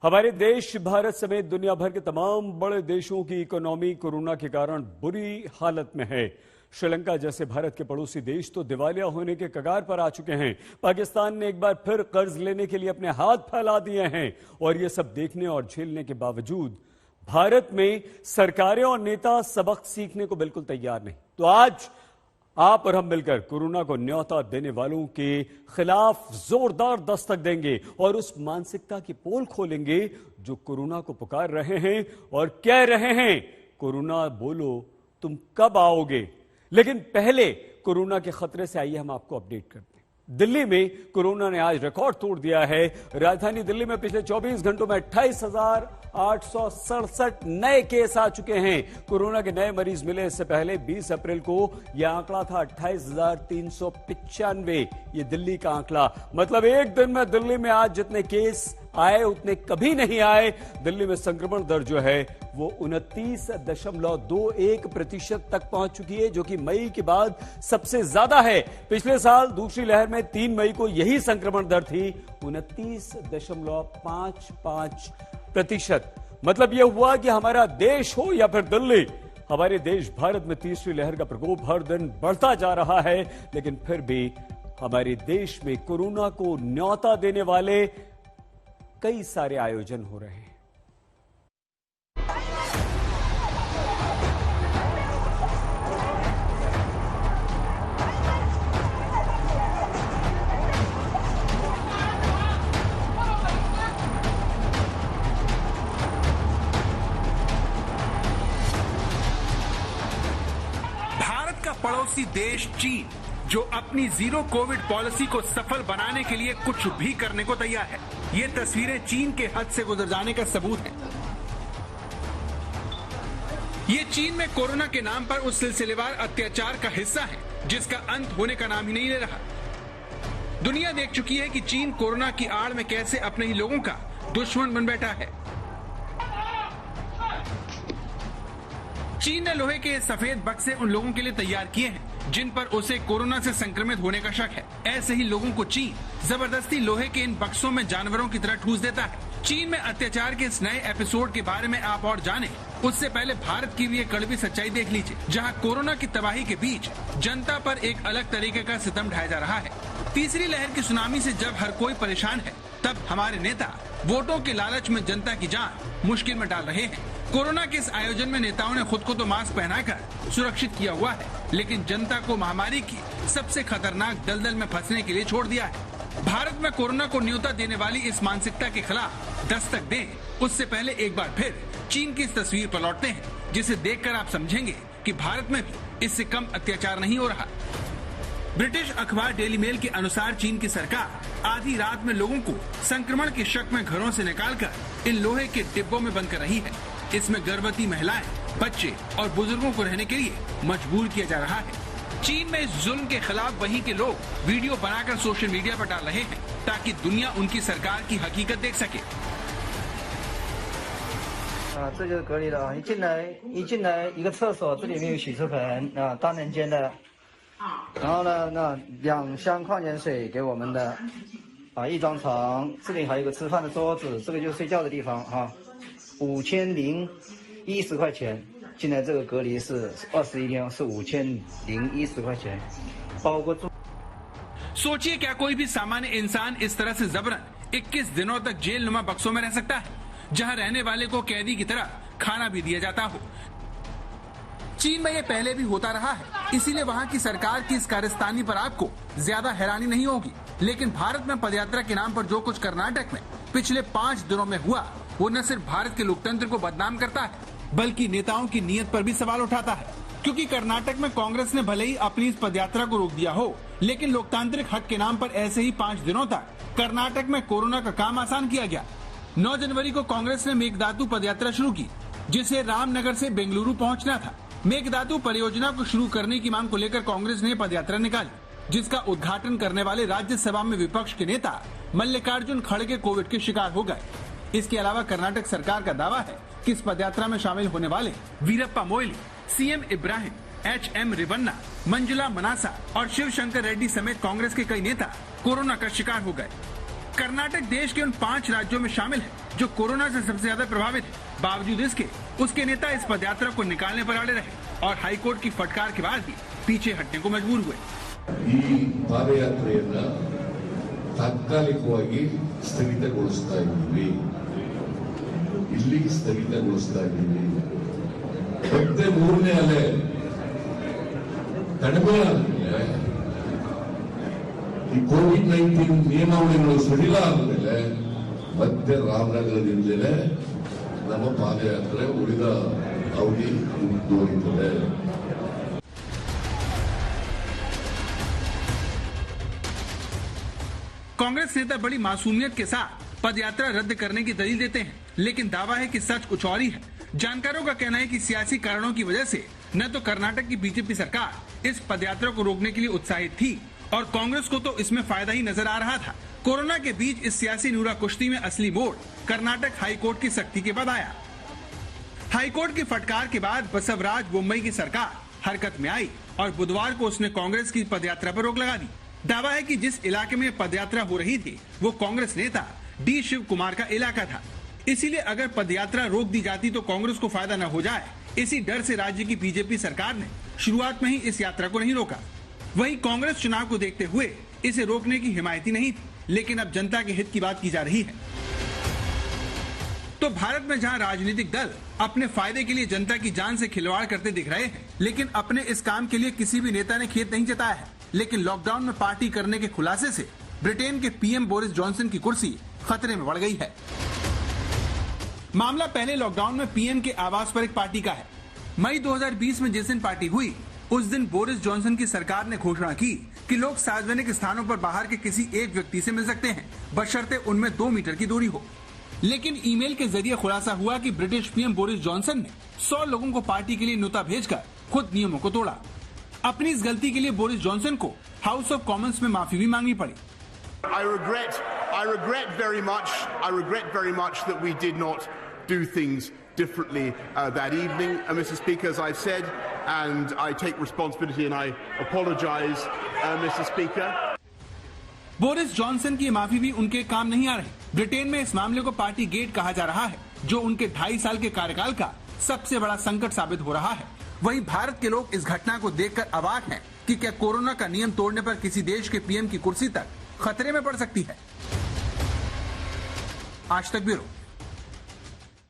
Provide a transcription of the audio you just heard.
हमारे देश भारत समेत दुनिया भर के तमाम बड़े देशों की इकोनॉमी कोरोना के कारण बुरी हालत में है। श्रीलंका जैसे भारत के पड़ोसी देश तो दिवालिया होने के कगार पर आ चुके हैं। पाकिस्तान ने एक बार फिर कर्ज लेने के लिए अपने हाथ फैला दिए हैं और ये सब देखने और झेलने के बावजूद भारत में सरकारें और नेता सबक सीखने को बिल्कुल तैयार नहीं। तो आज आप और हम मिलकर कोरोना को न्योता देने वालों के खिलाफ जोरदार दस्तक देंगे और उस मानसिकता की पोल खोलेंगे जो कोरोना को पुकार रहे हैं और कह रहे हैं, कोरोना बोलो तुम कब आओगे। लेकिन पहले कोरोना के खतरे से आइए हम आपको अपडेट करते हैं। दिल्ली में कोरोना ने आज रिकॉर्ड तोड़ दिया है। राजधानी दिल्ली में पिछले 24 घंटों में 28,867 नए केस आ चुके हैं। कोरोना के नए मरीज मिले इससे पहले 20 अप्रैल को यह आंकड़ा था 28,395। ये दिल्ली का आंकड़ा, मतलब एक दिन में दिल्ली में आज जितने केस आए उतने कभी नहीं आए। दिल्ली में संक्रमण दर जो है वो 29.21% तक पहुंच चुकी है, जो कि मई के बाद सबसे ज्यादा है। पिछले साल दूसरी लहर में 3 मई को यही संक्रमण दर थी 29.55%। मतलब यह हुआ कि हमारा देश हो या फिर दिल्ली, हमारे देश भारत में तीसरी लहर का प्रकोप हर दिन बढ़ता जा रहा है। लेकिन फिर भी हमारे देश में कोरोना को न्योता देने वाले कई सारे आयोजन हो रहे हैं। भारत का पड़ोसी देश चीन, जो अपनी जीरो कोविड पॉलिसी को सफल बनाने के लिए कुछ भी करने को तैयार है। ये तस्वीरें चीन के हद से गुजर जाने का सबूत है। ये चीन में कोरोना के नाम पर उस सिलसिलेवार अत्याचार का हिस्सा है जिसका अंत होने का नाम ही नहीं ले रहा। दुनिया देख चुकी है कि चीन कोरोना की आड़ में कैसे अपने ही लोगों का दुश्मन बन बैठा है। चीन ने लोहे के सफेद बक्से उन लोगों के लिए तैयार किए हैं जिन पर उसे कोरोना से संक्रमित होने का शक है। ऐसे ही लोगों को चीन जबरदस्ती लोहे के इन बक्सों में जानवरों की तरह ठूस देता है। चीन में अत्याचार के इस नए एपिसोड के बारे में आप और जाने उससे पहले भारत की भी एक कड़वी सच्चाई देख लीजिए, जहां कोरोना की तबाही के बीच जनता पर एक अलग तरीके का सितम ढाया जा रहा है। तीसरी लहर की सुनामी से जब हर कोई परेशान है, तब हमारे नेता वोटों के लालच में जनता की जान मुश्किल में डाल रहे हैं। कोरोना के इस आयोजन में नेताओं ने खुद को तो मास्क पहनाकर सुरक्षित किया हुआ है, लेकिन जनता को महामारी की सबसे खतरनाक दलदल में फंसने के लिए छोड़ दिया है। भारत में कोरोना को न्योता देने वाली इस मानसिकता के खिलाफ दस्तक दें, उससे पहले एक बार फिर चीन की इस तस्वीर पर लौटते हैं, जिसे देखकर आप समझेंगे कि भारत में भी इससे कम अत्याचार नहीं हो रहा। ब्रिटिश अखबार डेली मेल के अनुसार चीन की सरकार आधी रात में लोगों को संक्रमण के शक में घरों से निकालकर इन लोहे के डिब्बों में बंद कर रही है। इसमें गर्भवती महिलाएं, बच्चे और बुजुर्गों को रहने के लिए मजबूर किया जा रहा है। चीन में इस जुल्म के खिलाफ वहीं के लोग वीडियो बनाकर सोशल मीडिया पर डाल रहे हैं ताकि दुनिया उनकी सरकार की हकीकत देख सके। 这就是隔离了啊！一进来一个厕所，这里面有洗漱盆啊，单人间的。然后呢，那2箱矿泉水给我们的啊，一张床，这里还有个吃饭的桌子，这个就是睡觉的地方哈。5010块钱，进来这个隔离是21天，是5010块钱，包括住。 सोचिए क्या कोई भी सामान्य इंसान इस तरह से जबरन 21 दिनों तक जेल नुमा बक्सों में रह सकता है, जहां रहने वाले को कैदी की तरह खाना भी दिया जाता हो। चीन में ये पहले भी होता रहा है, इसीलिए वहां की सरकार की इस कारस्तानी पर आपको ज्यादा हैरानी नहीं होगी। लेकिन भारत में पदयात्रा के नाम पर जो कुछ कर्नाटक में पिछले 5 दिनों में हुआ, वो न सिर्फ भारत के लोकतंत्र को बदनाम करता है, बल्कि नेताओं की नीयत पर भी सवाल उठाता है। क्योंकि कर्नाटक में कांग्रेस ने भले ही अपनी इस पदयात्रा को रोक दिया हो, लेकिन लोकतांत्रिक हक के नाम पर ऐसे ही 5 दिनों तक कर्नाटक में कोरोना का काम आसान किया गया। 9 जनवरी को कांग्रेस ने मेघदातु पदयात्रा शुरू की, जिसे रामनगर से बेंगलुरु पहुंचना था। मेघदातु परियोजना को शुरू करने की मांग को लेकर कांग्रेस ने पदयात्रा निकाली, जिसका उद्घाटन करने वाले राज्यसभा में विपक्ष के नेता मल्लिकार्जुन खड़गे कोविड के शिकार हो गए। इसके अलावा कर्नाटक सरकार का दावा है कि इस पदयात्रा में शामिल होने वाले वीरप्पा मोइली, सीएम इब्राहिम, HM रेवन्ना, मंजुला मनासा और शिवशंकर रेड्डी समेत कांग्रेस के कई नेता कोरोना का शिकार हो गए। कर्नाटक देश के उन 5 राज्यों में शामिल है जो कोरोना से सबसे ज्यादा प्रभावित है। बावजूद इसके उसके नेता इस पदयात्रा को निकालने पर अड़े रहे और हाईकोर्ट की फटकार के बाद भी पीछे हटने को मजबूर हुए। ಈ ಪಾದಯಾತ್ರೆಯನ್ನ ತಾತ್ಕಾಲಿಕವಾಗಿ ಸ್ಥಗಿತಗೊಳಿಸ್ತಾ ಇದ್ದೀವಿ, ಇಲ್ಲಿಗೆ ಸ್ಥಗಿತಗೊಳಿಸ್ತಾ ಇದ್ದೀವಿ. ಮತ್ತೆ ಮೂರನೇ ಅಲೆ ಕಡಿಮೆ ಆದ್ಮೇಲೆ ಈ ಕೋವಿಡ್-19 ನಿಯಮಾವಳಿಗಳು ಸಡಿಲ ಆದ್ಮೇಲೆ ಮತ್ತೆ ರಾಮನಗರದಿಂದಲೇ ನಮ್ಮ ಪಾದಯಾತ್ರೆ ಉಳಿದ ಅವಧಿ ಮುಂದುವರಿಯುತ್ತದೆ. कांग्रेस नेता बड़ी मासूमियत के साथ पदयात्रा रद्द करने की दलील देते हैं, लेकिन दावा है कि सच कुछ और ही है। जानकारों का कहना है कि सियासी कारणों की वजह से न तो कर्नाटक की बीजेपी सरकार इस पदयात्रा को रोकने के लिए उत्साहित थी और कांग्रेस को तो इसमें फायदा ही नजर आ रहा था। कोरोना के बीच इस सियासी नूरा कुश्ती में असली मोड़ कर्नाटक हाईकोर्ट की सख्ती के बाद आया। हाईकोर्ट की फटकार के बाद बसवराज बोम्मई की सरकार हरकत में आई और बुधवार को उसने कांग्रेस की पदयात्रा पर रोक लगा दी। दावा है कि जिस इलाके में पदयात्रा हो रही थी वो कांग्रेस नेता डी शिव कुमार का इलाका था, इसीलिए अगर पदयात्रा रोक दी जाती तो कांग्रेस को फायदा न हो जाए, इसी डर से राज्य की बीजेपी सरकार ने शुरुआत में ही इस यात्रा को नहीं रोका। वहीं कांग्रेस चुनाव को देखते हुए इसे रोकने की हिमायती नहीं थी, लेकिन अब जनता के हित की बात की जा रही है। तो भारत में जहां राजनीतिक दल अपने फायदे के लिए जनता की जान से खिलवाड़ करते दिख रहे हैं, लेकिन अपने इस काम के लिए किसी भी नेता ने खेद नहीं जताया है। लेकिन लॉकडाउन में पार्टी करने के खुलासे से ब्रिटेन के पीएम बोरिस जॉनसन की कुर्सी खतरे में बढ़ गई है। मामला पहले लॉकडाउन में पीएम के आवास पर एक पार्टी का है। मई 2020 में जिस दिन पार्टी हुई उस दिन बोरिस जॉनसन की सरकार ने घोषणा की कि लोग सार्वजनिक स्थानों पर बाहर के किसी एक व्यक्ति से मिल सकते हैं, बशर्ते उनमें 2 मीटर की दूरी हो। लेकिन ईमेल के जरिए खुलासा हुआ कि ब्रिटिश पीएम बोरिस जॉनसन ने 100 लोगों को पार्टी के लिए न्योता भेजकर खुद नियमों को तोड़ा। अपनी इस गलती के लिए बोरिस जॉनसन को हाउस ऑफ कॉमन्स में माफी भी मांगनी पड़ी। I regret very much that we did not do things differently that evening, Mr. Speaker, as I've said, and I take responsibility and I apologise, Mr. Speaker. Boris Johnson की माफी भी उनके काम नहीं आ रही। ब्रिटेन में इस मामले को पार्टी गेट कहा जा रहा है, जो उनके 2.5 साल के कार्यकाल का सबसे बड़ा संकट साबित हो रहा है। वहीं भारत के लोग इस घटना को देखकर अवाक हैं कि क्या कोरोना का नियम तोड़ने पर किसी देश के पीएम की कुर्सी तक खतरे में पड़ सकती है। आज तक ब्यूरो।